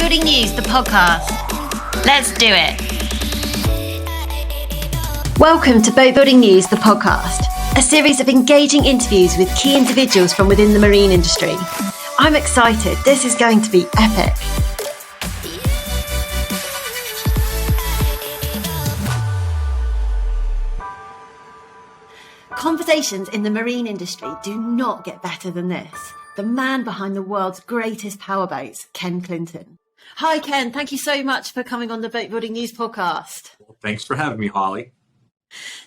Boatbuilding News, the podcast. Let's do it. Welcome to Boatbuilding News, the podcast, a series of engaging interviews with key individuals from within the marine industry. I'm excited. This is going to be epic. Conversations in the marine industry do not get better than this. The man behind the world's greatest powerboats, Ken Clinton. Hi, Ken. Thank you so much for coming on the Boatbuilding News podcast. Well, thanks for having me, Holly.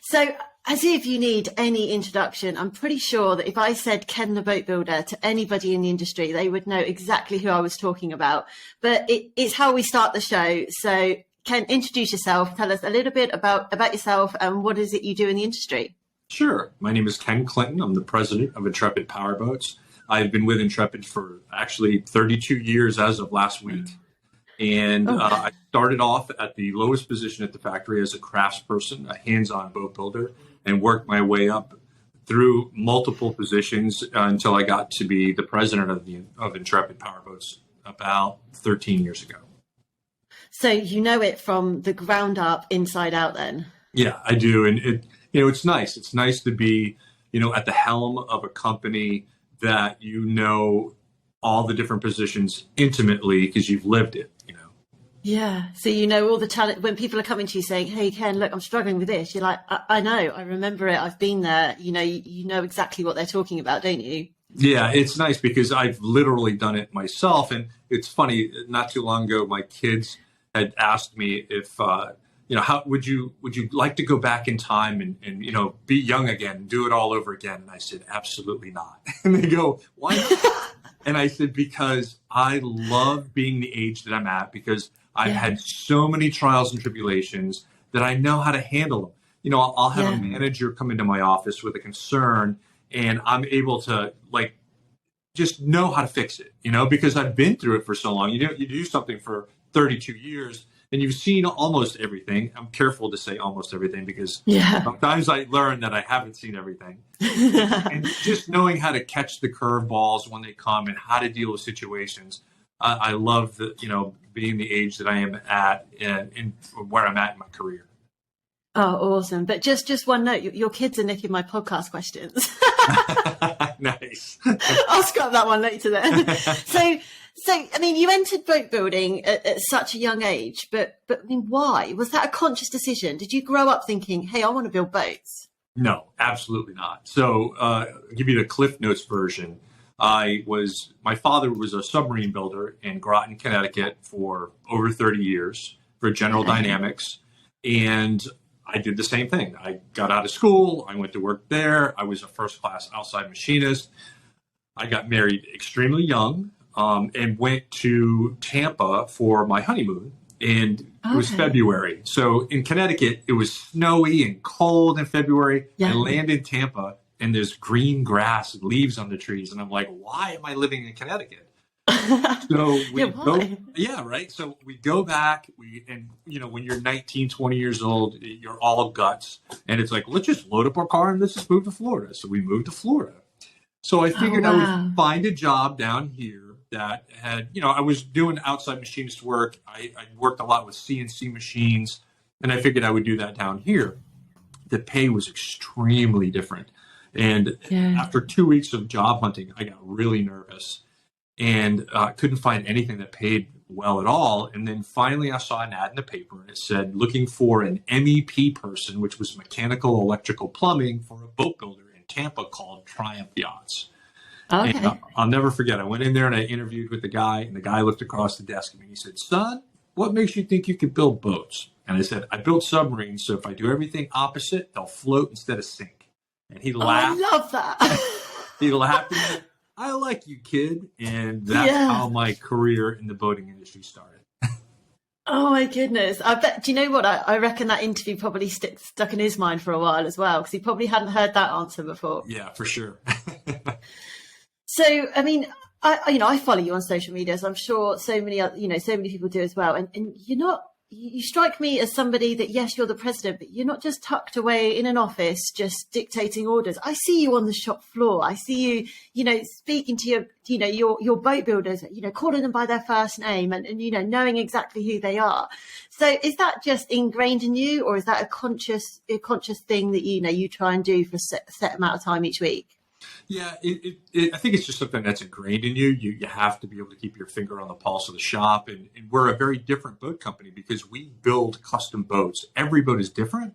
So, as if you need any introduction, I'm pretty sure that if I said Ken the boat builder to anybody in the industry, they would know exactly who I was talking about. But it's how we start the show. So, Ken, introduce yourself. Tell us a little bit about yourself and what is it you do in the industry? Sure. My name is Ken Clinton. I'm the president of Intrepid Powerboats. I've been with Intrepid for actually 32 years as of last week. And I started off at the lowest position at the factory as a craftsperson, a hands-on boat builder, and worked my way up through multiple positions until I got to be the president of Intrepid Powerboats about 13 years ago. So you know it from the ground up, inside out then? Yeah, I do. And it's nice. It's nice to be, at the helm of a company that all the different positions intimately because you've lived it, Yeah. So all the talent when people are coming to you saying, "Hey, Ken, look, I'm struggling with this." You're like, I know, I remember it. I've been there. You know exactly what they're talking about, don't you? Yeah, it's nice because I've literally done it myself. And it's funny, not too long ago, my kids had asked me if, how would you like to go back in time and be young again, do it all over again? And I said, absolutely not. And they go, why not? And I said, because I love being the age that I'm at, because I've had so many trials and tribulations that I know how to handle them. I'll have a manager come into my office with a concern and I'm able to just know how to fix it, because I've been through it for so long. You do something for 32 years and you've seen almost everything. I'm careful to say almost everything because sometimes I learn that I haven't seen everything. And just knowing how to catch the curveballs when they come and how to deal with situations. I love being the age that I am at and where I'm at in my career. Oh, awesome. But just one note, your kids are nicking my podcast questions. Nice. I'll scrap that one later then. So, you entered boat building at such a young age, but why? Was that a conscious decision? Did you grow up thinking, hey, I want to build boats? No, absolutely not. So I'll give you the Cliff Notes version. My father was a submarine builder in Groton, Connecticut for over 30 years for General Dynamics. And I did the same thing. I got out of school. I went to work there. I was a first-class outside machinist. I got married extremely young and went to Tampa for my honeymoon. And it was February. So in Connecticut, it was snowy and cold in February. I land in Tampa and there's green grass and leaves on the trees. And I'm like, why am I living in Connecticut? So we So we go back, when you're 19, 20 years old, you're all guts. And it's like, let's just load up our car and let's just move to Florida. So we moved to Florida. So I figured I would find a job down here that had, I was doing outside machinist work. I worked a lot with CNC machines, and I figured I would do that down here. The pay was extremely different. And after 2 weeks of job hunting, I got really nervous and couldn't find anything that paid well at all. And then finally I saw an ad in the paper and it said, looking for an MEP person, which was mechanical, electrical, plumbing for a boat builder in Tampa called Triumph Yachts. Okay. And I'll never forget. I went in there and I interviewed with the guy, and the guy looked across the desk at me and he said, son, what makes you think you could build boats? And I said, I built submarines, so if I do everything opposite, they'll float instead of sink. And he laughed. I love that. He laughed and said, I like you, kid. And that's how my career in the boating industry started. Oh my goodness. I bet, do you know what? I reckon that interview probably stuck in his mind for a while as well, because he probably hadn't heard that answer before. Yeah, for sure. So, I follow you on social media, so I'm sure so many people do as well. And you're not you strike me as somebody that, yes, you're the president, but you're not just tucked away in an office just dictating orders. I see you on the shop floor. I see you, speaking to your boat builders, calling them by their first name and knowing exactly who they are. So is that just ingrained in you, or is that a conscious thing that, you try and do for a set amount of time each week? Yeah, I think it's just something that's ingrained in you. You have to be able to keep your finger on the pulse of the shop. And we're a very different boat company because we build custom boats. Every boat is different.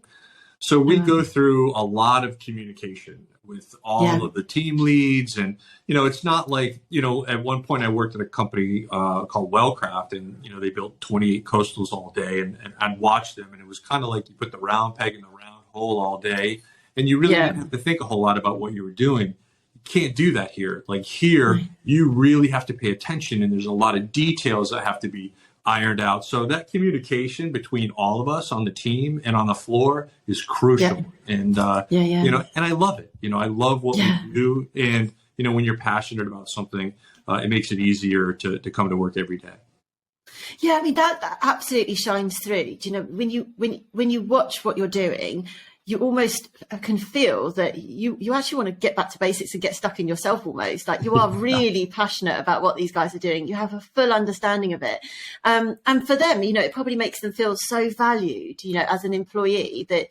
So we go through a lot of communication with all of the team leads. And, it's not like, at one point I worked at a company called Wellcraft, and, they built 28 coastals all day. And I'd watch them. And it was kind of like you put the round peg in the round hole all day. And you really didn't have to think a whole lot about what you were doing. You can't do that here. Like here, you really have to pay attention, and there's a lot of details that have to be ironed out. So that communication between all of us on the team and on the floor is crucial. And, and I love it. I love what we do. And, when you're passionate about something, it makes it easier to come to work every day. Yeah, I mean, that absolutely shines through. When you watch what you're doing, you almost can feel that you actually want to get back to basics and get stuck in yourself almost. Like you are really passionate about what these guys are doing. You have a full understanding of it. And for them, it probably makes them feel so valued, as an employee that,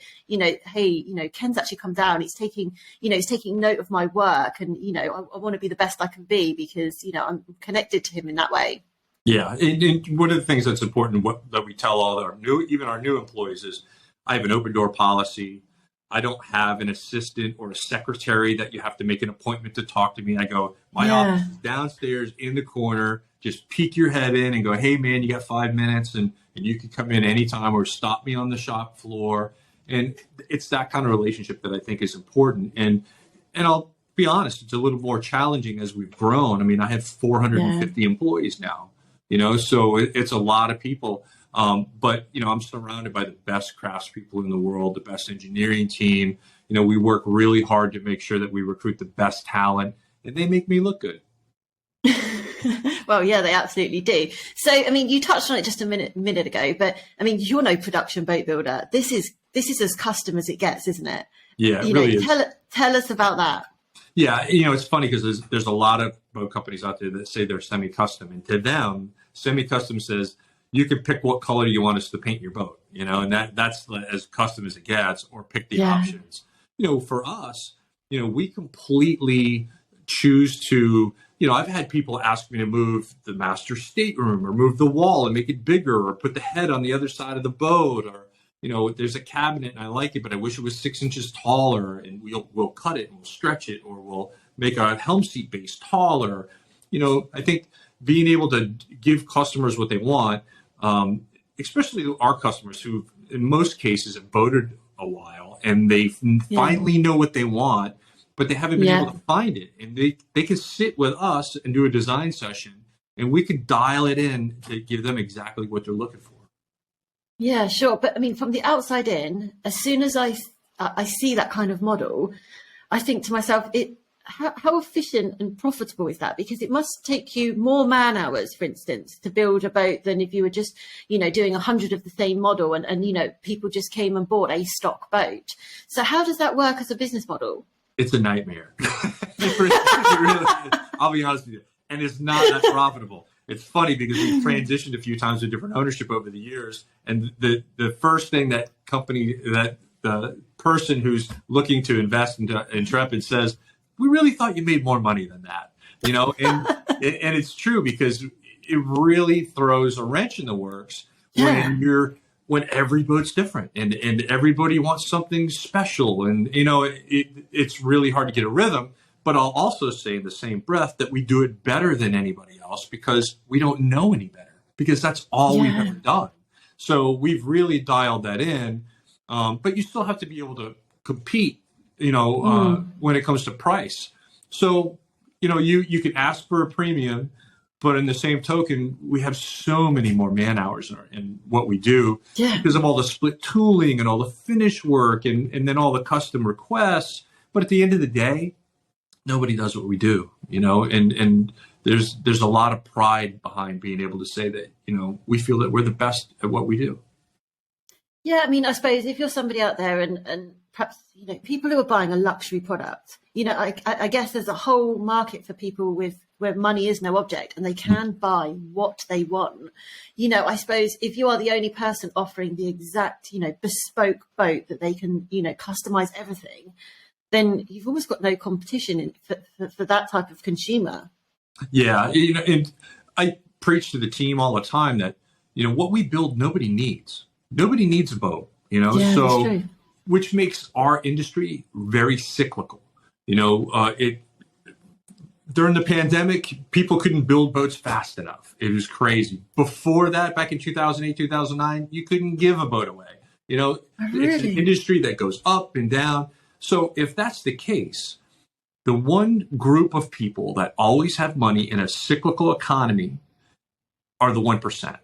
hey, Ken's actually come down. He's taking note of my work, and, I want to be the best I can be because, I'm connected to him in that way. Yeah. And one of the things that's important that we tell all our new employees is, I have an open door policy. I don't have an assistant or a secretary that you have to make an appointment to talk to me. I go, my office is downstairs in the corner. Just peek your head in and go, hey, man, you got 5 minutes, and you can come in anytime or stop me on the shop floor. And it's that kind of relationship that I think is important. And I'll be honest, it's a little more challenging as we've grown. I mean, I have 450 employees now, so it's a lot of people. But, I'm surrounded by the best craftspeople in the world, the best engineering team. We work really hard to make sure that we recruit the best talent, and they make me look good. Well, yeah, they absolutely do. So, I mean, you touched on it just a minute ago, but I mean, you're no production boat builder. This is as custom as it gets, isn't it? Yeah, it really is. Tell us about that. Yeah, it's funny because there's a lot of boat companies out there that say they're semi-custom, and to them, semi-custom says, you can pick what color you want us to paint your boat, and that's as custom as it gets, or pick the options. For us, we completely choose to, I've had people ask me to move the master stateroom or move the wall and make it bigger, or put the head on the other side of the boat, or, there's a cabinet and I like it, but I wish it was 6 inches taller, and we'll cut it and we'll stretch it, or we'll make our helm seat base taller. I think being able to give customers what they want, especially our customers who in most cases have boated a while and they finally know what they want, but they haven't been able to find it. And they can sit with us and do a design session, and we can dial it in to give them exactly what they're looking for. Yeah, sure. But I mean, from the outside in, as soon as I see that kind of model, I think to myself, how efficient and profitable is that? Because it must take you more man hours, for instance, to build a boat than if you were just, doing 100 of the same model and people just came and bought a stock boat. So how does that work as a business model? It's a nightmare. It really is. I'll be honest with you. And it's not that profitable. It's funny because we've transitioned a few times to different ownership over the years. And the first thing that the person who's looking to invest into Intrepid says, we really thought you made more money than that, and it's true, because it really throws a wrench in the works when every boat's different and everybody wants something special. And, it's really hard to get a rhythm. But I'll also say in the same breath that we do it better than anybody else because we don't know any better, because that's all we've ever done. So we've really dialed that in. But you still have to be able to compete, when it comes to price. So, you can ask for a premium, but in the same token, we have so many more man hours in what we do because of all the split tooling and all the finish work and then all the custom requests. But at the end of the day, nobody does what we do, and there's a lot of pride behind being able to say that, we feel that we're the best at what we do. Yeah, I mean, I suppose if you're somebody out there and perhaps, people who are buying a luxury product, I guess there's a whole market for people with where money is no object and they can buy what they want. I suppose if you are the only person offering the exact, bespoke boat that they can, customize everything, then you've almost got no competition for that type of consumer. Yeah, and I preach to the team all the time that, what we build, nobody needs. Nobody needs a boat, Yeah, that's so true. which makes our industry very cyclical. It during the pandemic, people couldn't build boats fast enough. It was crazy. Before that, back in 2008, 2009, you couldn't give a boat away. It's an Really? industry that goes up and down. So if that's the case, the one group of people that always have money in a cyclical economy are the 1%.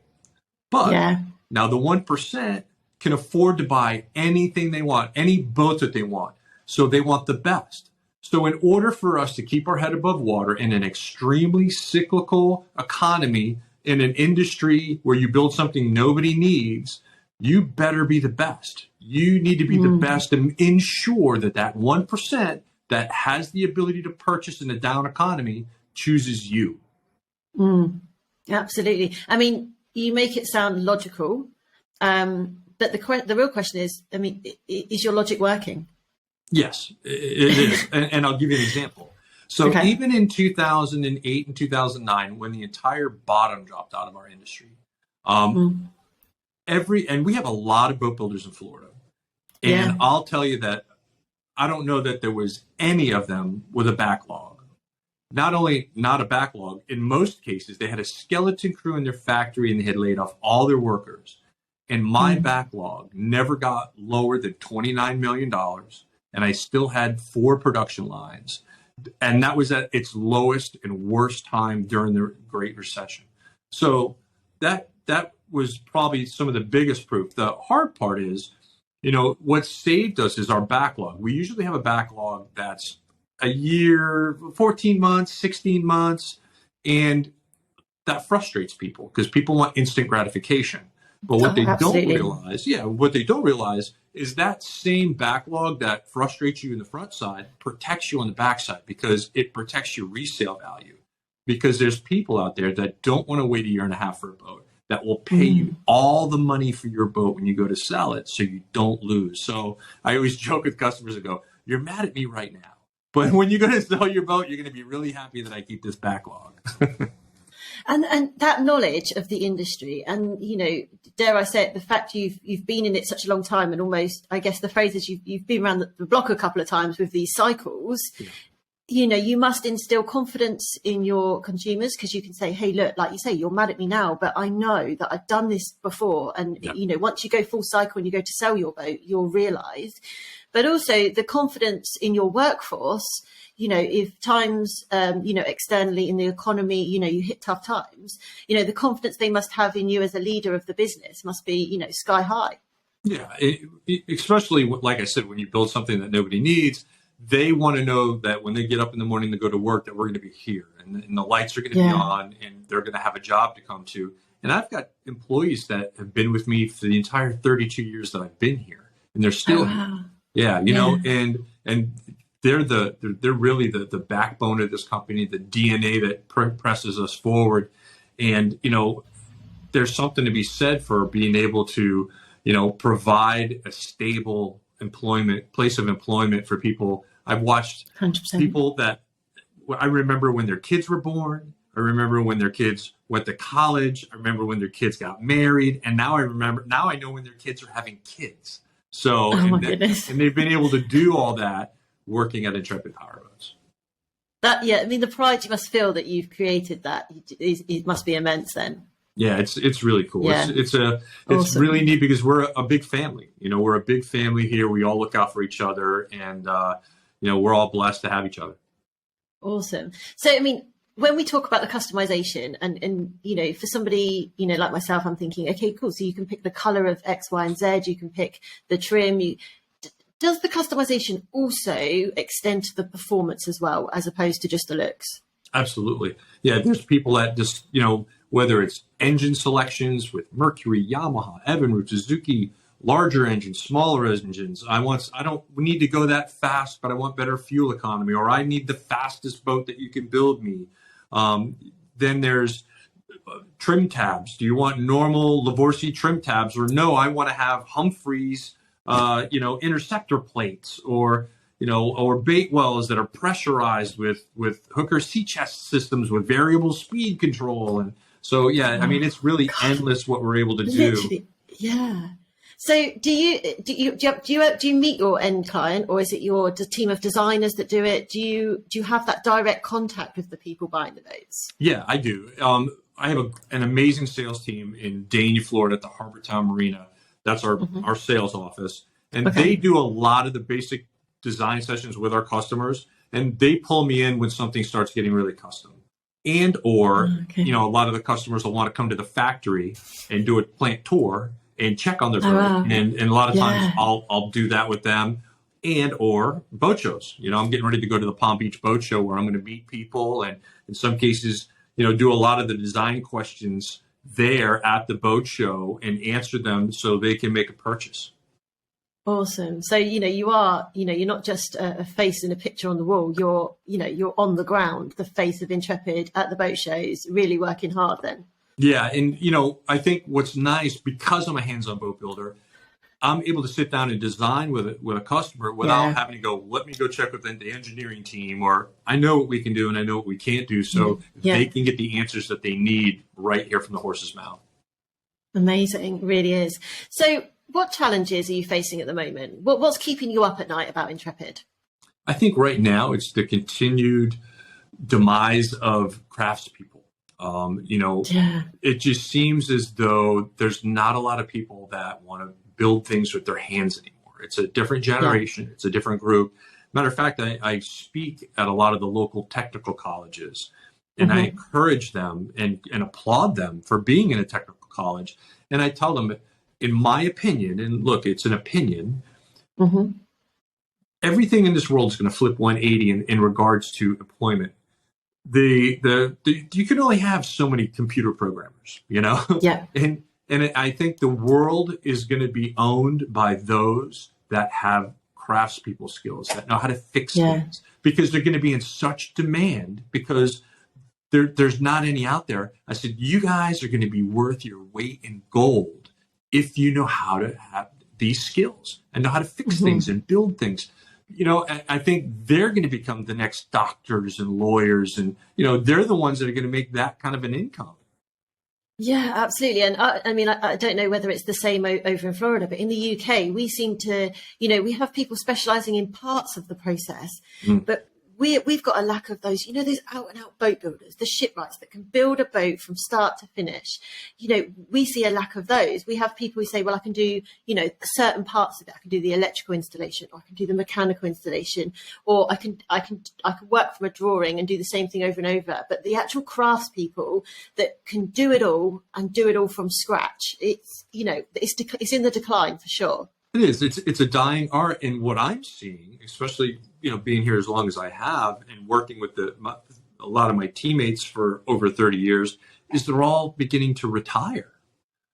But Yeah. now the 1% can afford to buy anything they want, any boat that they want. So they want the best. So in order for us to keep our head above water in an extremely cyclical economy, in an industry where you build something nobody needs, you better be the best. You need to be the best and ensure that that 1% that has the ability to purchase in a down economy chooses you. Absolutely. I mean, you make it sound logical, but the real question is, I mean, is your logic working? Yes, it is. And I'll give you an example. So Okay. even in 2008 and 2009, when the entire bottom dropped out of our industry, and we have a lot of boat builders in Florida. And Yeah. I'll tell you that I don't know that there was any of them with a backlog. Not only not a backlog, in most cases, they had a skeleton crew in their factory and they had laid off all their workers. And my backlog never got lower than $29 million. And I still had 4 production lines. And that was at its lowest and worst time during the Great Recession. So that was probably some of the biggest proof. The hard part is, what saved us is our backlog. We usually have a backlog that's a year, 14 months, 16 months, and that frustrates people because people want instant gratification. But what they absolutely. don't realize is that same backlog that frustrates you in the front side protects you on the back side because it protects your resale value. Because there's people out there that don't want to wait a year and a half for a boat, that will pay you all the money for your boat when you go to sell it so you don't lose. So I always joke with customers and go, you're mad at me right now. But when you're going to sell your boat, you're going to be really happy that I keep this backlog. And that knowledge of the industry and, dare I say it, the fact you've been in it such a long time and almost, I guess the phrase is you've been around the block a couple of times with these cycles. Yeah. You must instill confidence in your consumers because you can say, hey, look, like you say, you're mad at me now, but I know that I've done this before. And, once you go full cycle and you go to sell your boat, you'll realize. But also the confidence in your workforce, if times, externally in the economy, you hit tough times, the confidence they must have in you as a leader of the business must be, sky high. Yeah, especially, like I said, when you build something that nobody needs, they want to know that when they get up in the morning to go to work, that we're going to be here and the lights are going to be on and they're going to have a job to come to. And I've got employees that have been with me for the entire 32 years that I've been here and they're still here. Yeah, and they're really the backbone of this company, the DNA that presses us forward. And, there's something to be said for being able to, provide a stable place of employment for people. I've watched 100%. people that I remember when their kids were born. I remember when their kids went to college. I remember when their kids got married. And now I know when their kids are having kids. So, Goodness. And they've been able to do all that working at Intrepid Powerboats. The pride you must feel that you've created that it must be immense then. Yeah, it's really cool. Yeah. It's Awesome. really neat because we're a big family. We're a big family here. We all look out for each other, and we're all blessed to have each other. Awesome. So, when we talk about the customization and for somebody, like myself, I'm thinking, okay, cool. So you can pick the color of X, Y, and Z. You can pick the trim. Does the customization also extend to the performance as well, as opposed to just the looks? Absolutely. Yeah, there's people that just, whether it's engine selections with Mercury, Yamaha, Evinrude, Suzuki, larger engines, smaller engines. We need to go that fast, but I want better fuel economy, or I need the fastest boat that you can build me. Then there's trim tabs. Do you want normal Livorsi trim tabs, or no, I want to have Humphreys, interceptor plates, or bait wells that are pressurized with Hooker sea chest systems with variable speed control. And so, I mean, it's really endless what we're able to do. Literally, yeah. So do you meet your end client, or is it your team of designers that do it? Do you have that direct contact with the people buying the boats? Yeah, I do. I have an amazing sales team in Dania, Florida at the Harbortown Marina. That's our sales office. And they do a lot of the basic design sessions with our customers, and they pull me in when something starts getting really custom. And or, a lot of the customers will want to come to the factory and do a plant tour and check on their boat. Wow. And a lot of times I'll do that with them. And or boat shows. I'm getting ready to go to the Palm Beach Boat Show, where I'm going to meet people, and in some cases, do a lot of the design questions there at the boat show and answer them so they can make a purchase. Awesome. So, you are, you're not just a face in a picture on the wall. You're on the ground, the face of Intrepid at the boat shows, really working hard then. Yeah. And, I think what's nice, because I'm a hands-on boat builder, I'm able to sit down and design with a customer without having to go, let me go check with the engineering team, or I know what we can do and I know what we can't do. So they can get the answers that they need right here from the horse's mouth. Amazing. It really is. So what challenges are you facing at the moment? What's keeping you up at night about Intrepid? I think right now it's the continued demise of craftspeople. It just seems as though there's not a lot of people that want to build things with their hands anymore. It's a different generation. It's a different group. Matter of fact, I speak at a lot of the local technical colleges, and I encourage them and applaud them for being in a technical college. And I tell them, in my opinion, and look, it's an opinion, everything in this world is going to flip 180 in regards to employment. You can only have so many computer programmers, And I think the world is going to be owned by those that have craftspeople skills, that know how to fix things, because they're going to be in such demand, because there's not any out there. I said, you guys are going to be worth your weight in gold if you know how to have these skills and know how to fix things and build things. I think they're going to become the next doctors and lawyers, and, they're the ones that are going to make that kind of an income. Yeah, absolutely. And I don't know whether it's the same over in Florida, but in the UK, we seem to, we have people specializing in parts of the process, but we've got a lack of those, those out and out boat builders, the shipwrights that can build a boat from start to finish. We see a lack of those. We have people who say, well, I can do, certain parts of it. I can do the electrical installation, or I can do the mechanical installation, or I can work from a drawing and do the same thing over and over. But the actual craftspeople that can do it all and do it all from scratch, it's in the decline for sure. It is. It's a dying art. And what I'm seeing, especially, being here as long as I have and working with a lot of my teammates for over 30 years, is they're all beginning to retire,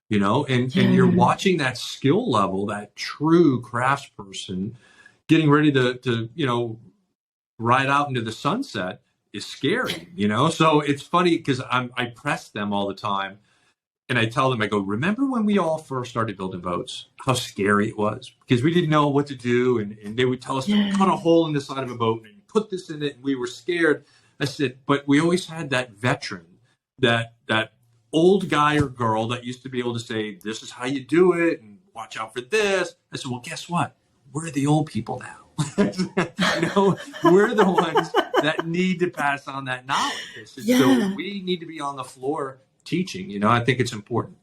and you're watching that skill level, that true craftsperson getting ready to ride out into the sunset is scary, So it's funny because I press them all the time. And I tell them, I go, remember when we all first started building boats, how scary it was? Because we didn't know what to do. And they would tell us to cut a hole in the side of a boat and put this in it. And we were scared. I said, but we always had that veteran, that old guy or girl that used to be able to say, this is how you do it, and watch out for this. I said, well, guess what? We're the old people now. We're the ones that need to pass on that knowledge. Said, so we need to be on the floor teaching. I think it's important.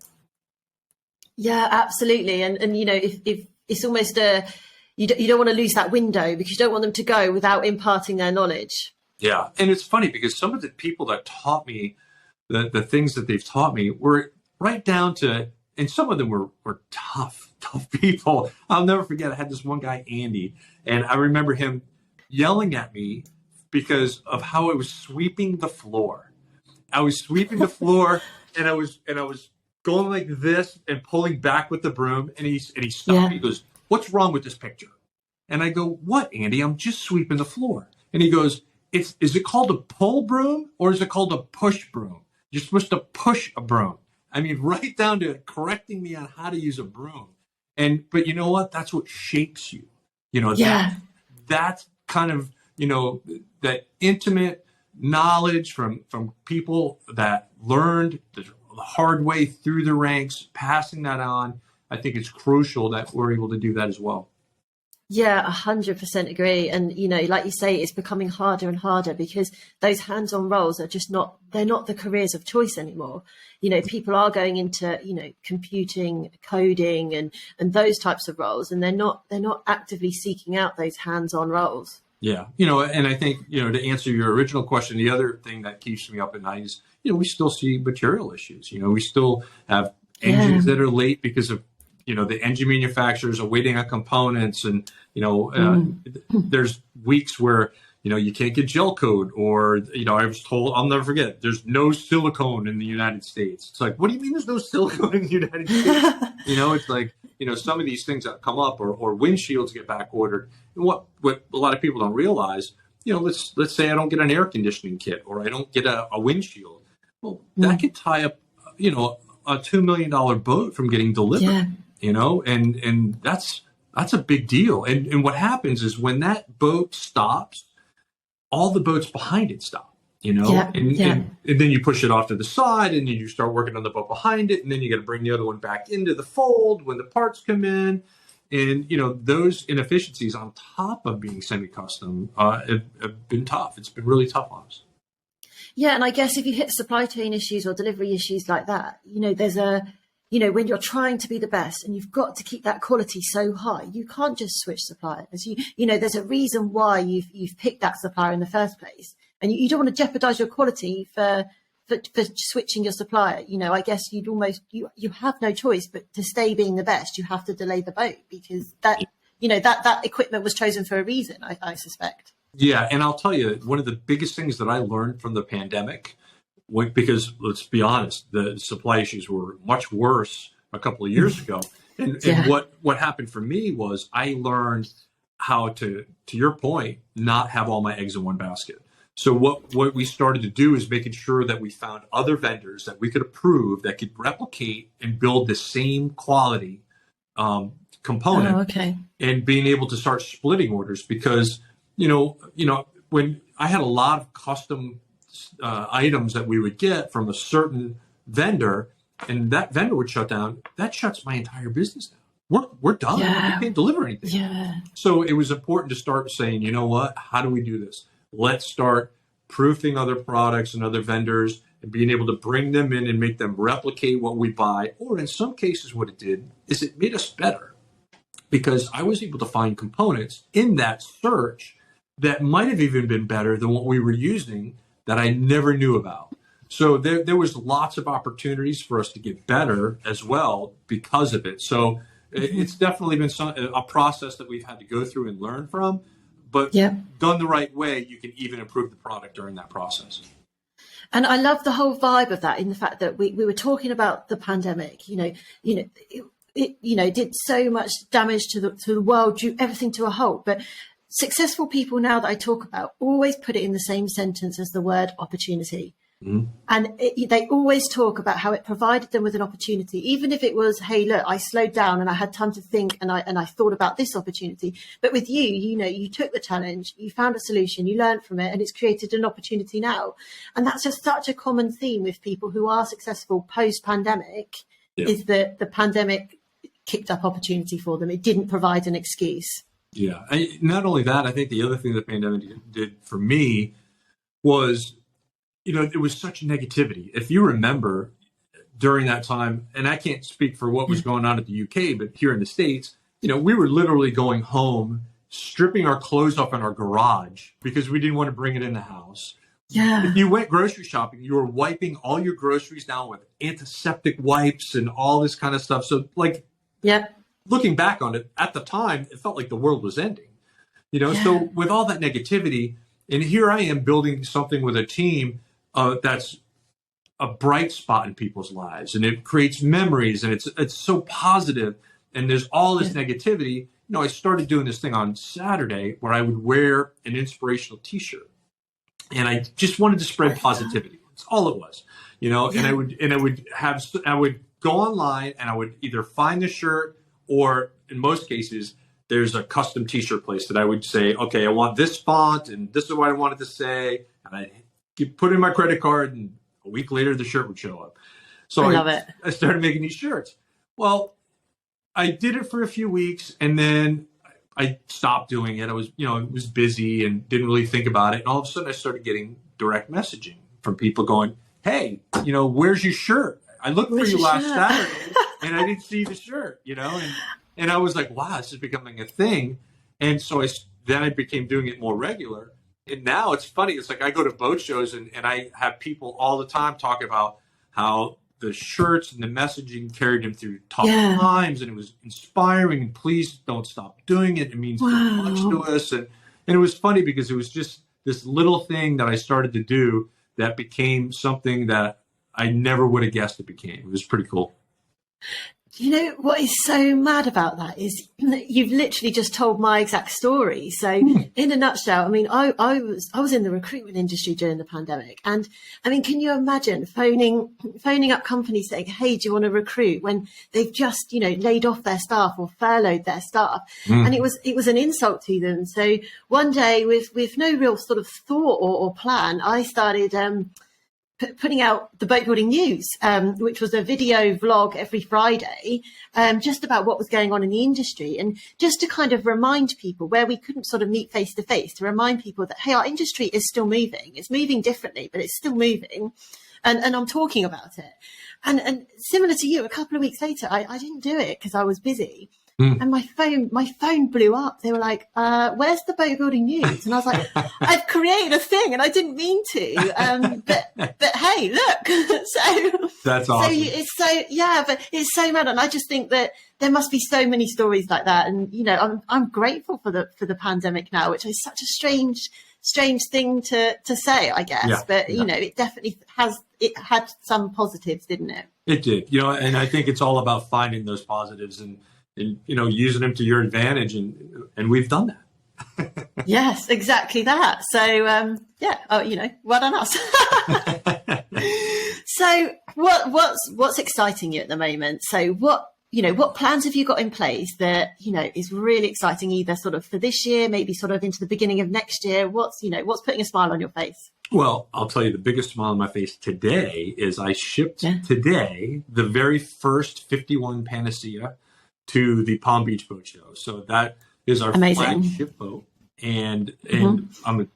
Yeah, absolutely. And if it's almost you don't want to lose that window, because you don't want them to go without imparting their knowledge. Yeah. And it's funny because some of the people that taught me the things that they've taught me were right down to, and some of them were tough people. I'll never forget. I had this one guy, Andy, and I remember him yelling at me because of how I was sweeping the floor. I was sweeping the floor, and I was going like this and pulling back with the broom. And he stopped. Yeah. He goes, "What's wrong with this picture?" And I go, "What, Andy? I'm just sweeping the floor." And he goes, is it called a pull broom or is it called a push broom? You're supposed to push a broom. I mean, right down to correcting me on how to use a broom. But you know what? That's what shapes you. Yeah. That's kind of, that intimate knowledge from people that learned the hard way through the ranks, passing that on. I think it's crucial that we're able to do that as well. Yeah, 100% agree. And, like you say, it's becoming harder and harder because those hands-on roles are just they're not the careers of choice anymore. People are going into, computing, coding and those types of roles, and they're not actively seeking out those hands-on roles. Yeah. And I think, to answer your original question, the other thing that keeps me up at night is, we still see material issues. We still have engines that are late because of, the engine manufacturers are waiting on components, and there's weeks where you can't get gel coat, or I was told, I'll never forget, there's no silicone in the United States. It's like, what do you mean there's no silicone in the United States? It's like some of these things that come up, or windshields get back ordered. And what a lot of people don't realize, let's say I don't get an air conditioning kit, or I don't get a windshield. Well, that could tie up a $2 million boat from getting delivered. Yeah. And that's a big deal. And what happens is when that boat stops, all the boats behind it stop, and then you push it off to the side, and then you start working on the boat behind it. And then you got to bring the other one back into the fold when the parts come in. And, those inefficiencies on top of being semi-custom have been tough. It's been really tough on us. Yeah. And I guess if you hit supply chain issues or delivery issues like that, there's when you're trying to be the best and you've got to keep that quality so high, you can't just switch suppliers. There's a reason why you've picked that supplier in the first place, and you don't want to jeopardize your quality for switching your supplier. I guess you have no choice but to stay being the best. You have to delay the boat because that equipment was chosen for a reason, I suspect. Yeah. And I'll tell you, one of the biggest things that I learned from the pandemic, because let's be honest, the supply issues were much worse a couple of years ago. And what happened for me was I learned how to your point, not have all my eggs in one basket. So what we started to do is making sure that we found other vendors that we could approve that could replicate and build the same quality component, and being able to start splitting orders, because, when I had a lot of custom items that we would get from a certain vendor, and that vendor would shut down, that shuts my entire business down. We're done. We can't deliver anything. Yeah. So it was important to start saying, you know what, how do we do this? Let's start proofing other products and other vendors and being able to bring them in and make them replicate what we buy. Or in some cases, what it did is it made us better, because I was able to find components in that search that might have even been better than what we were using that I never knew about. So there was lots of opportunities for us to get better as well because of it. So it's definitely been a process that we've had to go through and learn from, but done the right way, you can even improve the product during that process. And I love the whole vibe of that, in the fact that we were talking about the pandemic, it did so much damage to the world, drew everything to a halt. But successful people now that I talk about always put it in the same sentence as the word opportunity. Mm-hmm. And they always talk about how it provided them with an opportunity, even if it was, hey, look, I slowed down and I had time to think and I thought about this opportunity. But with you, you took the challenge, you found a solution, you learned from it, and it's created an opportunity now. And that's just such a common theme with people who are successful post-pandemic, is that the pandemic kicked up opportunity for them. It didn't provide an excuse. Yeah. Not only that, I think the other thing the pandemic did for me was, it was such negativity. If you remember during that time, and I can't speak for what was going on at the UK, but here in the States, we were literally going home, stripping our clothes off in our garage because we didn't want to bring it in the house. Yeah. If you went grocery shopping, you were wiping all your groceries down with antiseptic wipes and all this kind of stuff. So looking back on it at the time, it felt like the world was ending, So with all that negativity, and here I am building something with a team that's a bright spot in people's lives, and it creates memories, and it's so positive, and there's all this negativity. I started doing this thing on Saturday where I would wear an inspirational t-shirt, and I just wanted to spread positivity. That's all it was, and I would go online, and I would either find the shirt, or in most cases there's a custom t-shirt place that I would say, okay, I want this font and this is what I wanted to say, and I put in my credit card, and a week later the shirt would show up. So I love it. I started making these shirts. Well, I did it for a few weeks, and then I stopped doing it. I was, it was busy and didn't really think about it. And all of a sudden I started getting direct messaging from people going, hey, where's your shirt? I looked for you last Saturday and I didn't see the shirt, and I was like, wow, this is becoming a thing. And so then I became doing it more regular. And now it's funny. It's like I go to boat shows and I have people all the time talk about how the shirts and the messaging carried them through tough times, and it was inspiring, and please don't stop doing it. It means so much to us. And it was funny because it was just this little thing that I started to do that became something that I never would have guessed it became. It was pretty cool. What is so mad about that is you've literally just told my exact story. So in a nutshell, I mean, I was in the recruitment industry during the pandemic. And I mean, can you imagine phoning up companies saying, hey, do you want to recruit, when they've just, laid off their staff or furloughed their staff? And it was an insult to them. So one day with no real sort of thought or plan, I started, putting out the Boatbuilding News, which was a video vlog every Friday, just about what was going on in the industry, and just to kind of remind people where we couldn't sort of meet face to face, to remind people that, hey, our industry is still moving. It's moving differently, but it's still moving. And I'm talking about it. And similar to you, a couple of weeks later, I didn't do it because I was busy. And my phone blew up. They were like, where's the Boatbuilding News? And I was like, I've created a thing and I didn't mean to. But hey, look. So that's awesome. But it's so mad. And I just think that there must be so many stories like that. And, I'm grateful for the pandemic now, which is such a strange thing to say, I guess. Yeah, but, it definitely had some positives, didn't it? It did, and I think it's all about finding those positives and using them to your advantage, and we've done that. Yes, exactly that. So well done us. So what's exciting you at the moment? So what plans have you got in place that is really exciting, either sort of for this year, maybe sort of into the beginning of next year? What's putting a smile on your face? Well, I'll tell you, the biggest smile on my face today is I shipped today the very first 51 Panacea to the Palm Beach Boat Show. So that is our flagship boat. And I'm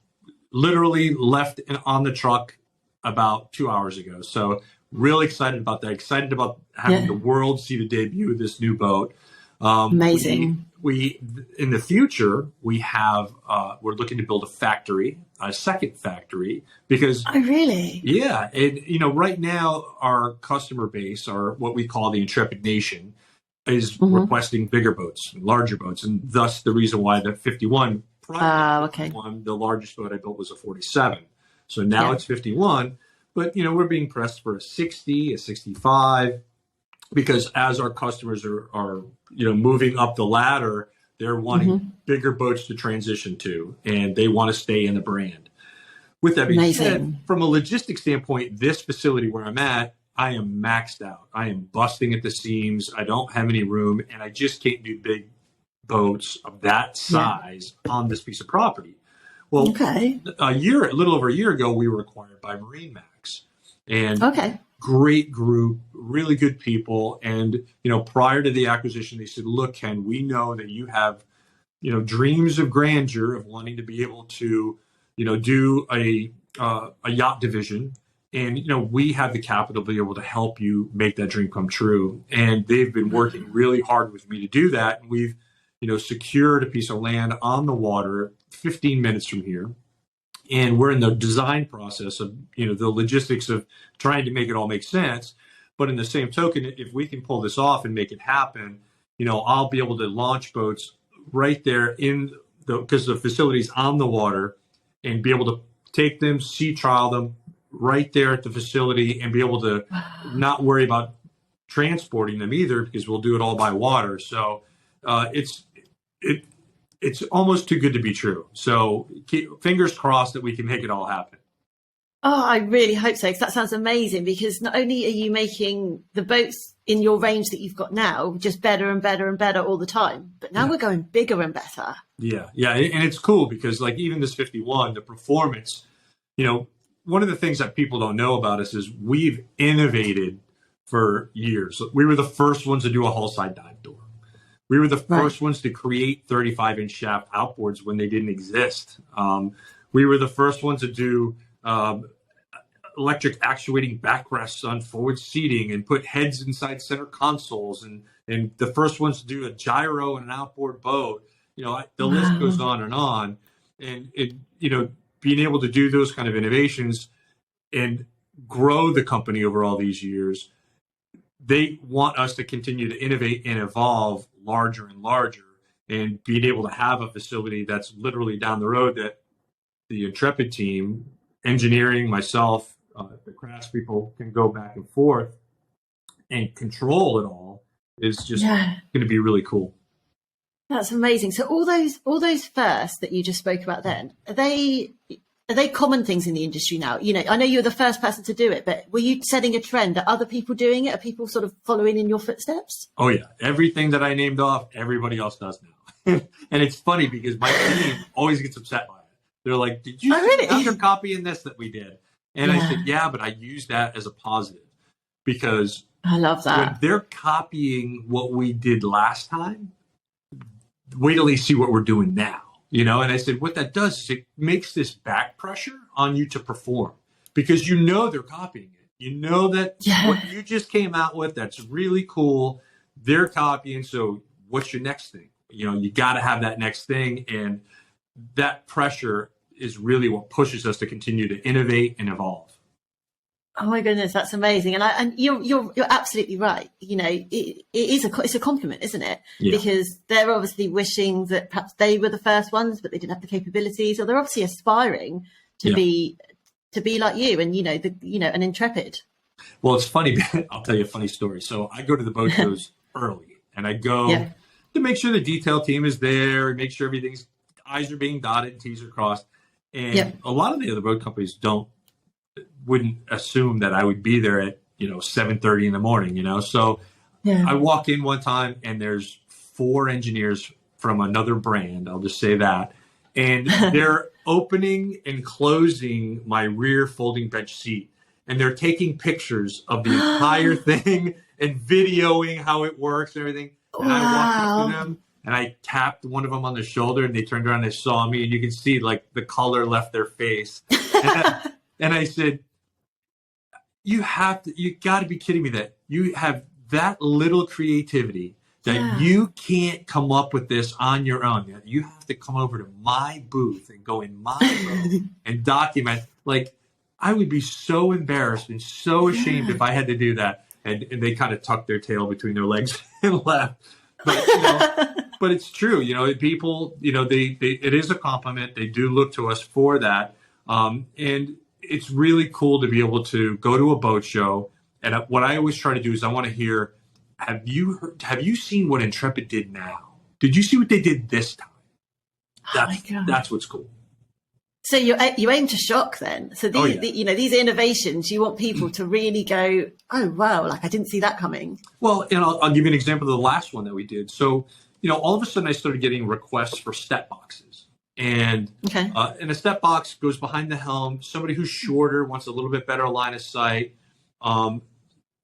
literally left on the truck about 2 hours ago. So really excited about that. Excited about having the world see the debut of this new boat. Amazing. We in the future, we have, we're looking to build a second factory, because. Oh, really? Yeah. And, right now our customer base, are what we call the Intrepid Nation, is requesting bigger boats, larger boats, and thus the reason why the 51, the largest boat I built was a 47. So now it's 51, but we're being pressed for a 60, a 65, because as our customers are moving up the ladder, they're wanting bigger boats to transition to, and they want to stay in the brand. With that being said, from a logistics standpoint, this facility where I'm at, I am maxed out. I am busting at the seams. I don't have any room, and I just can't do big boats of that size on this piece of property. Well, a little over a year ago, we were acquired by MarineMax, and great group, really good people. And prior to the acquisition, they said, "Look, Ken, we know that you have, dreams of grandeur, of wanting to be able to, do a yacht division." And, we have the capital to be able to help you make that dream come true. And they've been working really hard with me to do that. And we've, secured a piece of land on the water 15 minutes from here. And we're in the design process of, the logistics of trying to make it all make sense. But in the same token, if we can pull this off and make it happen, I'll be able to launch boats right there because the facility's on the water, and be able to take them, sea trial them, right there at the facility and be able to not worry about transporting them either, because we'll do it all by water. So it's almost too good to be true. So fingers crossed that we can make it all happen. Oh, I really hope so, because that sounds amazing. Because not only are you making the boats in your range that you've got now just better and better and better all the time, but now we're going bigger and better. Yeah. And it's cool because like even this 51, the performance, one of the things that people don't know about us is we've innovated for years. We were the first ones to do a hull side dive door. We were the first ones to create 35-inch shaft outboards when they didn't exist. We were the first ones to do electric actuating backrests on forward seating and put heads inside center consoles, and the first ones to do a gyro in an outboard boat. The list goes on, and being able to do those kind of innovations and grow the company over all these years, they want us to continue to innovate and evolve larger and larger, and being able to have a facility that's literally down the road that the Intrepid team, engineering, myself, the crafts people can go back and forth and control it all is just going to be really cool. That's amazing. So all those firsts that you just spoke about then, are they common things in the industry now? I know you're the first person to do it, but were you setting a trend? Are other people doing it? Are people sort of following in your footsteps? Oh yeah. Everything that I named off, everybody else does now. And it's funny because my team always gets upset by it. They're like, did you see you're copying this that we did? And I said, yeah, but I use that as a positive, because I love that. When they're copying what we did last time, wait till they see what we're doing now. And I said, what that does is it makes this back pressure on you to perform, because they're copying it. That what you just came out with, that's really cool. They're copying. So what's your next thing? You got to have that next thing. And that pressure is really what pushes us to continue to innovate and evolve. Oh my goodness, that's amazing. And you're absolutely right. It's a compliment, isn't it? Yeah. Because they're obviously wishing that perhaps they were the first ones, but they didn't have the capabilities, or they're obviously aspiring to be like you and an Intrepid. Well, it's funny. I'll tell you a funny story. So I go to the boat shows early, and I go to make sure the detail team is there and make sure everything's I's are being dotted and T's are crossed. And a lot of the other boat companies wouldn't assume that I would be there at 7:30 in the morning. So I walk in one time and there's 4 engineers from another brand. I'll just say that, and they're opening and closing my rear folding bench seat, and they're taking pictures of the entire thing and videoing how it works and everything. And I walked up to them and I tapped one of them on the shoulder, and they turned around and they saw me, and you can see like the color left their face. And I said, you got to be kidding me that you have that little creativity that you can't come up with this on your own. You have to come over to my booth and go in my boat and document. Like, I would be so embarrassed and so ashamed if I had to do that. And they kind of tucked their tail between their legs and laughed. But it's true. People, it is a compliment. They do look to us for that. And it's really cool to be able to go to a boat show. And what I always try to do is I want to hear, have you seen what Intrepid did now? Did you see what they did this time? That's what's cool. So you aim to shock then. So these innovations, you want people to really go, oh wow, like I didn't see that coming. Well, and I'll give you an example of the last one that we did. So all of a sudden I started getting requests for step boxes. And a step box goes behind the helm. Somebody who's shorter wants a little bit better line of sight. And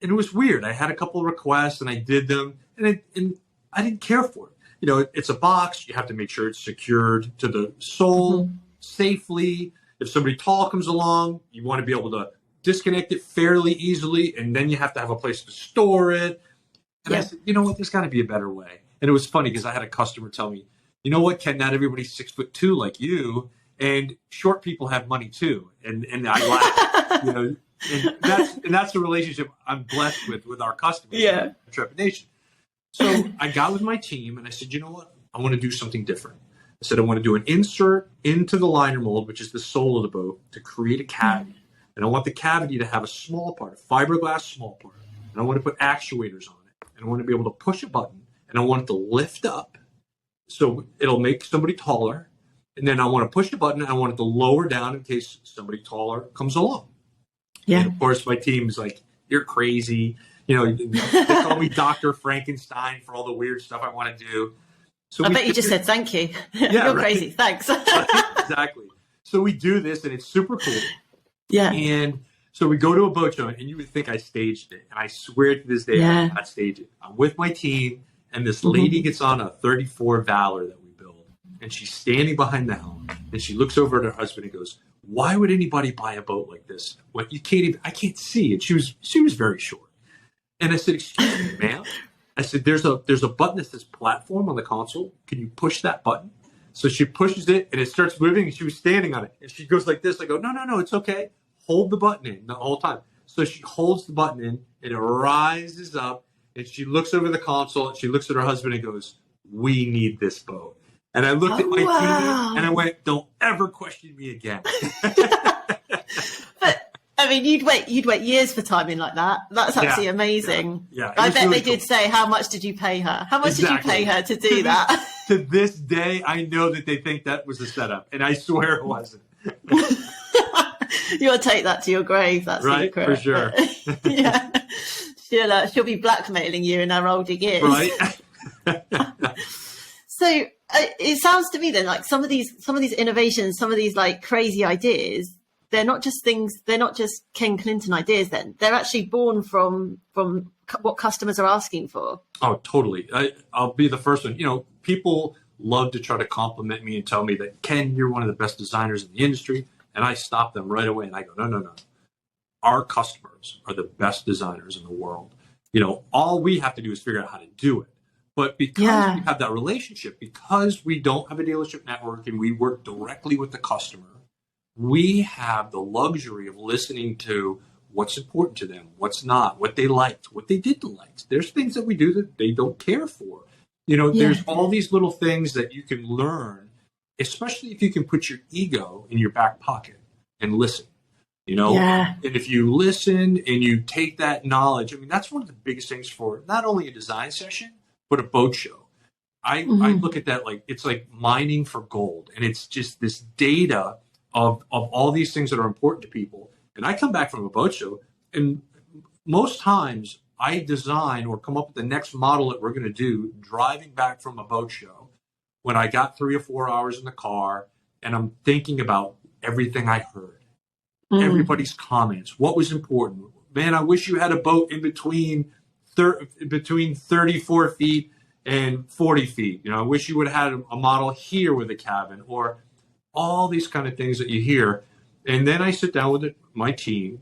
it was weird. I had a couple of requests and I did them, and I didn't care for it. It's a box. You have to make sure it's secured to the sole safely. If somebody tall comes along, you want to be able to disconnect it fairly easily, and then you have to have a place to store it. And I said, you know what? There's got to be a better way. And it was funny because I had a customer tell me, you know what, Ken, not everybody's 6'2" like you, and short people have money too. And I laugh, and that's the relationship I'm blessed with our customers. Yeah. Intrepid Nation. So I got with my team and I said, you know what, I want to do something different. I said, I want to do an insert into the liner mold, which is the sole of the boat, to create a cavity. And I want the cavity to have a small part, a fiberglass small part. And I want to put actuators on it. And I want to be able to push a button. And I want it to lift up so it'll make somebody taller. And then I want to push the button and I want it to lower down in case somebody taller comes along. Yeah. And of course, my team's like, you're crazy. You know, they call me Dr. Frankenstein for all the weird stuff I want to do. So I bet you just said thank you. Yeah, You're right. crazy. Thanks. Exactly. So we do this and it's super cool. Yeah. And so we go to a boat show and you would think I staged it. And I swear to this day, Yeah. I did not stage it. I'm with my team and this lady gets on a 34 Valor that we build. And she's standing behind the helm and she looks over at her husband and goes, why would anybody buy a boat like this? What you can't even, I can't see. And she was very short. And I said, excuse me, ma'am. I said, there's a button that says platform on the console. Can you push that button? So she pushes it and it starts moving and she was standing on it. And she goes like this. I go, no, it's okay. Hold the button in the whole time. So she holds the button in and it rises up and she looks over the console and she looks at her husband and goes, we need this boat. And I looked at my team and I went, don't ever question me again. But I mean, you'd wait years for timing like that. That's absolutely amazing. Yeah. I bet really they did say, how much did you pay her? How much did you pay her to do that? To this day, I know that they think that was a setup, and I swear it wasn't. You'll take that to your grave. That's right, secret. for sure. Yeah, she'll be blackmailing you in her older years. Right. So it sounds to me then like some of these innovations, some of these like crazy ideas, they're not just Ken Clinton ideas. Then they're actually born from what customers are asking for. Oh, totally. I'll be the first one. You know, people love to try to compliment me and tell me that, Ken, you're one of the best designers in the industry. And I stop them right away and I go, no. Our customers are the best designers in the world. You know, all we have to do is figure out how to do it. But because we have that relationship, because we don't have a dealership network and we work directly with the customer, we have the luxury of listening to what's important to them, what's not, what they liked, what they didn't like. There's things that we do that they don't care for. You know, there's all these little things that you can learn, especially if you can put your ego in your back pocket and listen. You know, and if you listen and you take that knowledge, I mean, that's one of the biggest things for not only a design session, but a boat show. I look at that like it's like mining for gold. And it's just this data of all these things that are important to people. And I come back from a boat show and most times I design or come up with the next model that we're going to do driving back from a boat show when I got 3 or 4 hours in the car and I'm thinking about everything I heard. Everybody's comments, what was important. Man, I wish you had a boat in between 34 feet and 40 feet. You know, I wish you would have had a model here with a cabin or all these kind of things that you hear. And then I sit down with my team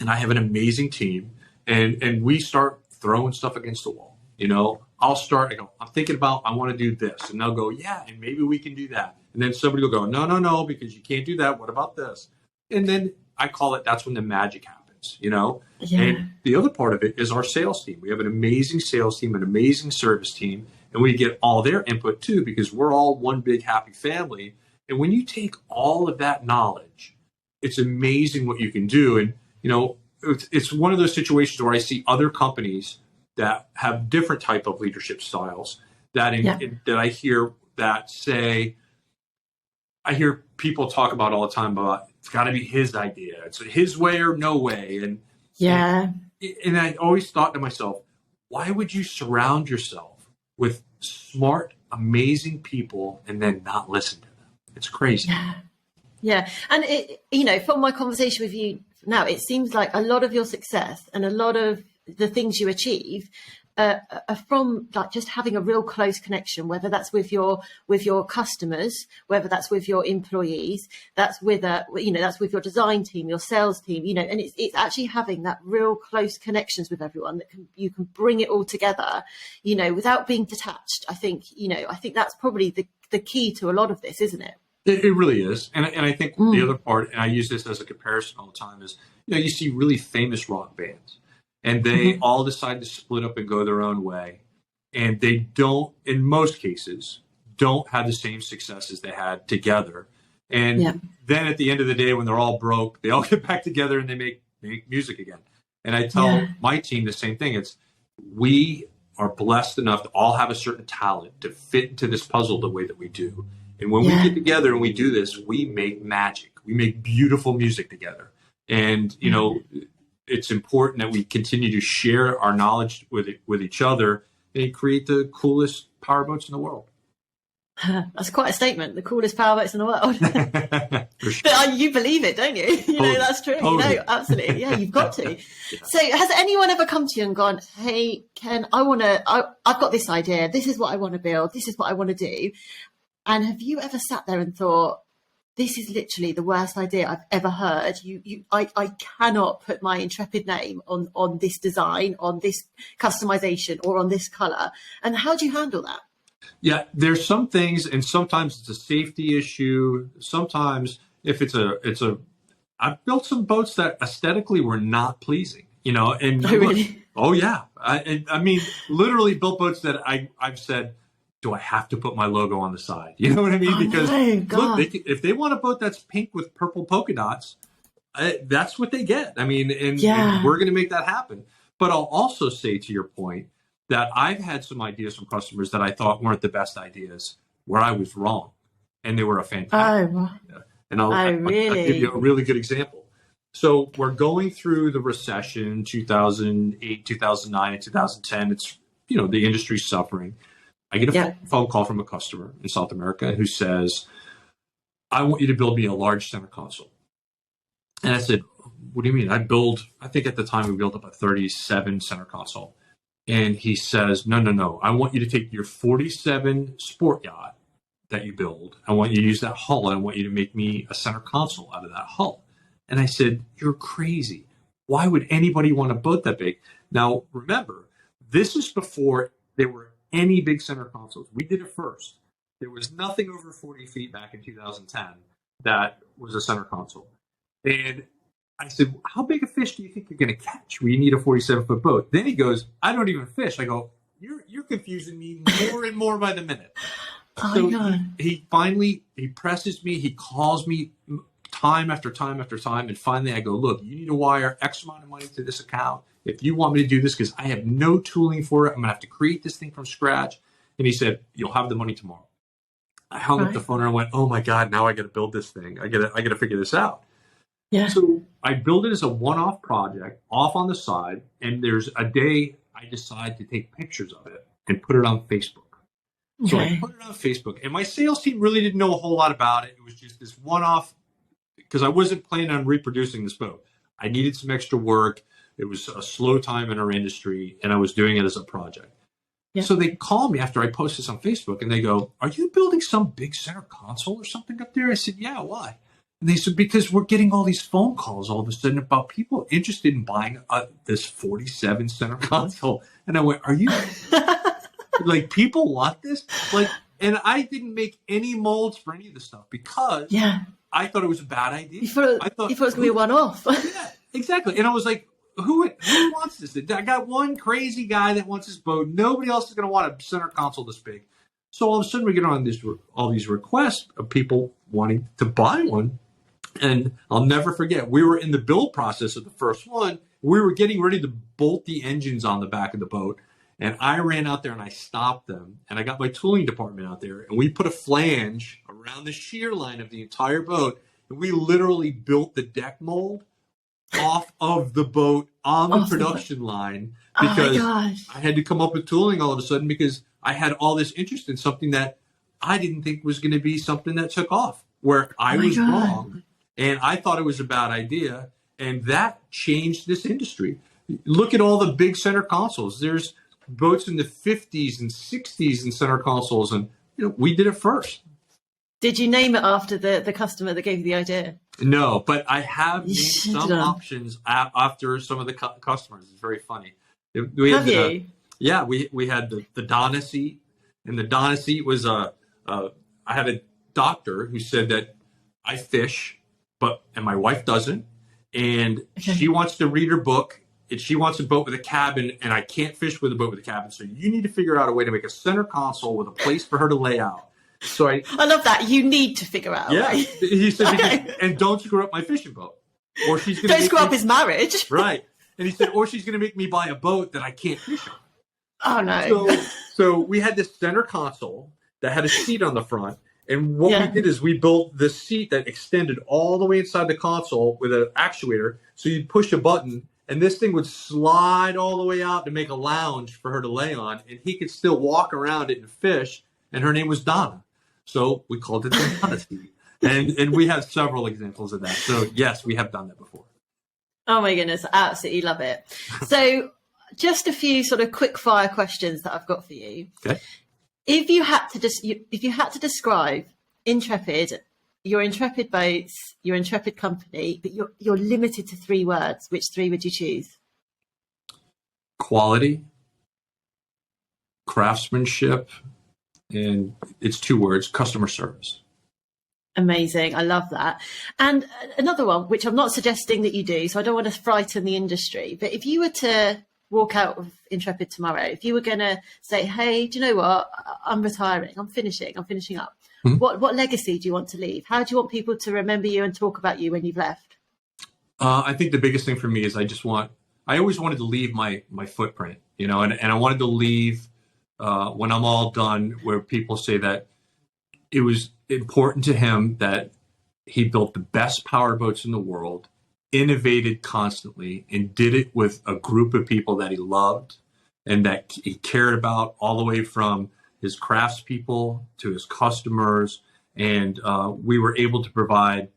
and I have an amazing team and we start throwing stuff against the wall. You know, I go, I'm thinking about, I want to do this. And they'll go, yeah, and maybe we can do that. And then somebody will go, no, because you can't do that. What about this? And then I call it, that's when the magic happens, you know? And the other part of it is our sales team. We have an amazing sales team, an amazing service team, and we get all their input too, because we're all one big happy family. And when you take all of that knowledge, it's amazing what you can do. And, you know, it's one of those situations where I see other companies that have different type of leadership styles that I hear that say, I hear people talk about all the time about it's got to be his idea. It's his way or no way. And I always thought to myself, why would you surround yourself with smart, amazing people and then not listen to them? It's crazy. Yeah. And you know, from my conversation with you now, it seems like a lot of your success and a lot of the things you achieve are from like just having a real close connection, whether that's with your customers, whether that's with your employees, that's with that's with your design team, your sales team, you know, and it's actually having that real close connections with everyone that you can bring it all together, you know, without being detached. I think that's probably the key to a lot of this, isn't it? It really is. And I think the other part, and I use this as a comparison all the time, is, you know, you see really famous rock bands and they all decide to split up and go their own way. And they don't, in most cases, don't have the same success as they had together. And Yeah. then at the end of the day, when they're all broke, they all get back together and they make music again. And I tell my team the same thing. It's, we are blessed enough to all have a certain talent to fit into this puzzle the way that we do. And when we get together and we do this, we make magic. We make beautiful music together. And, you know, it's important that we continue to share our knowledge with each other and create the coolest powerboats in the world. That's quite a statement. The coolest powerboats in the world. Sure. But you believe it, don't you? You know, that's true. Totally. No, absolutely. Yeah, you've got to. So has anyone ever come to you and gone, hey, Ken, I've got this idea. This is what I want to build. This is what I want to do. And have you ever sat there and thought, this is literally the worst idea I've ever heard. I cannot put my Intrepid name on this design, on this customization, or on this color. And how do you handle that? Yeah, there's some things, and sometimes it's a safety issue. Sometimes if I've built some boats that aesthetically were not pleasing, you know, and really? Oh yeah. I mean, literally built boats that I've said, do I have to put my logo on the side? You know what I mean? Because look, if they want a boat that's pink with purple polka dots, that's what they get. I mean, and we're going to make that happen. But I'll also say, to your point, that I've had some ideas from customers that I thought weren't the best ideas, where I was wrong, and they were a fantastic idea. And I'll give you a really good example. So we're going through the recession, 2008, 2009, and 2010. It's, you know, the industry's suffering. I get a phone call from a customer in South America who says, I want you to build me a large center console. And I said, what do you mean? I think at the time we built up a 37 center console. And he says, no. I want you to take your 47 sport yacht that you build. I want you to use that hull, and I want you to make me a center console out of that hull. And I said, you're crazy. Why would anybody want a boat that big? Now, remember, this is before there were any big center consoles. We did it first. There was nothing over 40 feet back in 2010 that was a center console. And I said, how big a fish do you think you're going to catch where you need a 47-foot boat? Then he goes, I don't even fish. I go, you're confusing me more and more by the minute. He finally presses me. He calls me time after time after time. And finally I go, look, you need to wire X amount of money to this account if you want me to do this, because I have no tooling for it. I'm going to have to create this thing from scratch. And he said, you'll have the money tomorrow. I hung up the phone and I went, oh my God, now I got to build this thing. I got to figure this out. Yeah. So I build it as a one-off project off on the side. And there's a day I decide to take pictures of it and put it on Facebook. So I put it on Facebook, and my sales team really didn't know a whole lot about it. It was just this one-off, because I wasn't planning on reproducing this boat. I needed some extra work. It was a slow time in our industry, and I was doing it as a project. Yeah. So they call me after I post this on Facebook, and they go, are you building some big center console or something up there? I said, yeah, why? And they said, because we're getting all these phone calls all of a sudden about people interested in buying this 47 center console. And I went, are you... like, people want this? Like, and I didn't make any molds for any of this stuff because I thought it was a bad idea. You thought it was going to be a one-off. Yeah, exactly. And I was like, who wants this? I got one crazy guy that wants this boat. Nobody else is going to want a center console this big. So all of a sudden we get on all these requests of people wanting to buy one. And I'll never forget, we were in the build process of the first one. We were getting ready to bolt the engines on the back of the boat. And I ran out there and I stopped them, and I got my tooling department out there, and we put a flange around the shear line of the entire boat, and we literally built the deck mold off of the boat on the production line, because I had to come up with tooling all of a sudden because I had all this interest in something that I didn't think was going to be something that took off, where I was wrong, and I thought it was a bad idea, and that changed this industry. Look at all the big center consoles. There's boats in the 50s and 60s in center consoles, and we did it first. Did you name it after the customer that gave you the idea? No, but I have named some options after some of the customers. It's very funny. We had we had the Donna seat, and the Donna seat was I had a doctor who said that I fish, and my wife doesn't, and she wants to read her book. And she wants a boat with a cabin, and I can't fish with a boat with a cabin. So you need to figure out a way to make a center console with a place for her to lay out. So I love that. You need to figure out. Yeah, Right? he said, and don't screw up my fishing boat, or she's going to don't screw up his marriage. Right. And he said, or she's going to make me buy a boat that I can't fish on. Oh no. So we had this center console that had a seat on the front. And what we did is we built this seat that extended all the way inside the console with an actuator. So you'd push a button and this thing would slide all the way out to make a lounge for her to lay on. And he could still walk around it and fish. And her name was Donna. So we called it the Donna seat. And we have several examples of that. So yes, we have done that before. Oh my goodness, I absolutely love it. So just a few sort of quick fire questions that I've got for you. Okay. If you had to describe Intrepid, your Intrepid Boats, your Intrepid company, but you're limited to 3 words, which 3 would you choose? Quality, craftsmanship, and it's 2 words, customer service. Amazing. I love that. And another one, which I'm not suggesting that you do, so I don't want to frighten the industry, but if you were to walk out of Intrepid tomorrow, if you were going to say, hey, do you know what? I'm retiring. I'm finishing up. Mm-hmm. What legacy do you want to leave? How do you want people to remember you and talk about you when you've left? I think the biggest thing for me is I always wanted to leave my footprint, and I wanted to leave when I'm all done where people say that it was important to him that he built the best powerboats in the world, innovated constantly, and did it with a group of people that he loved and that he cared about, all the way from his craftspeople to his customers. And we were able to provide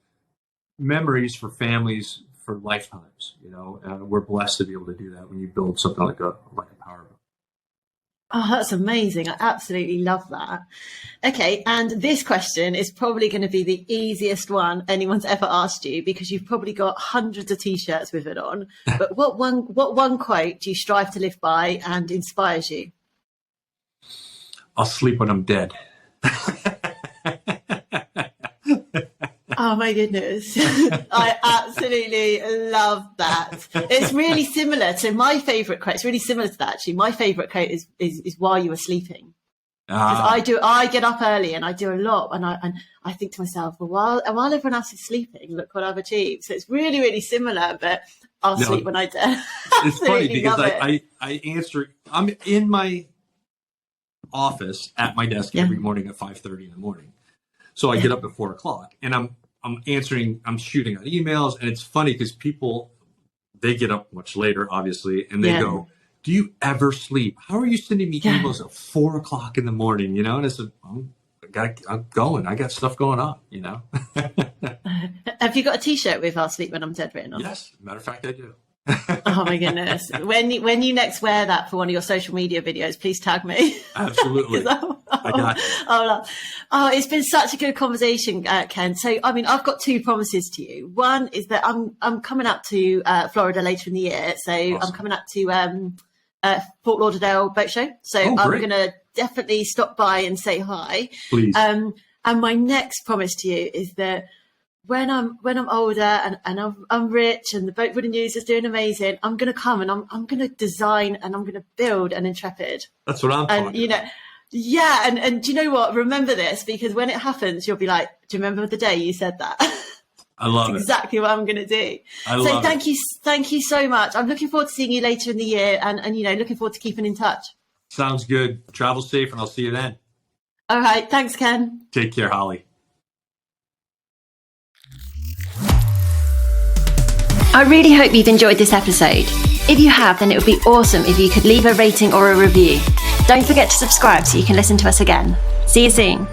memories for families for lifetimes. We're blessed to be able to do that when you build something like a powerboat. Oh, that's amazing. I absolutely love that. Okay, and this question is probably going to be the easiest one anyone's ever asked you, because you've probably got hundreds of T-shirts with it on. But what one quote do you strive to live by and inspires you? I'll sleep when I'm dead. Oh my goodness. I absolutely love that. It's really similar to my favourite quote. It's really similar to that, actually. My favourite quote is while you were sleeping. Because I get up early and I do a lot, and I think to myself, well, while everyone else is sleeping, look what I've achieved. So it's really, really similar, but I'll sleep when I do. It's funny because I answer, I'm in my office at my desk every morning at 5:30 in the morning. So I get up at 4 o'clock and I'm shooting out emails, and it's funny because people, they get up much later, obviously, and they go, do you ever sleep? How are you sending me emails at 4 o'clock in the morning? And I said, I'm going. I got stuff going on, Have you got a T-shirt with "I'll sleep when I'm dead" written on? Yes. Matter of fact, I do. Oh my goodness. When you next wear that for one of your social media videos, please tag me. Absolutely. I got you. It's been such a good conversation, Ken. So, I've got 2 promises to you. One is that I'm coming up to Florida later in the year. So awesome. I'm coming up to Fort Lauderdale Boat Show. So I'm going to definitely stop by and say hi. Please. And my next promise to you is that when I'm older and I'm rich and the Boatbuilding News is doing amazing, I'm going to come and I'm going to design and I'm going to build an Intrepid. That's what I'm talking about. Yeah. And do you know what? Remember this, because when it happens, you'll be like, do you remember the day you said that? I love it. Exactly what I'm going to do. So thank you so much. I'm looking forward to seeing you later in the year and looking forward to keeping in touch. Sounds good. Travel safe and I'll see you then. All right. Thanks, Ken. Take care, Holly. I really hope you've enjoyed this episode. If you have, then it would be awesome if you could leave a rating or a review. Don't forget to subscribe so you can listen to us again. See you soon.